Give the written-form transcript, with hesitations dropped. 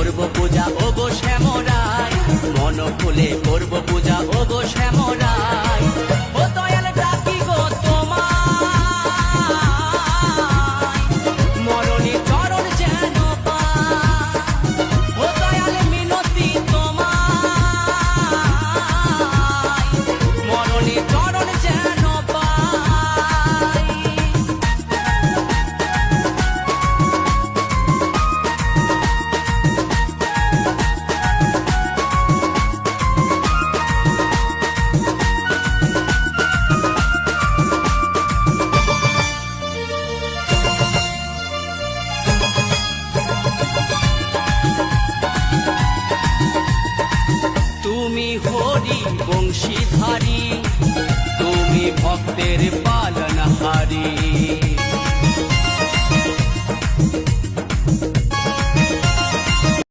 করব পূজা ওগো শ্যামরাই, মন খুলে করব পূজা ওগো শ্যামরাই। ও দয়াল ডাকি গো তোমায়, মরণে চরণ যেন পাই। ও দয়াল মিনতি তোমায়, মরণে চরণ যেন পাই। তুমি হরি বংশীধারী, তুমি ভক্তের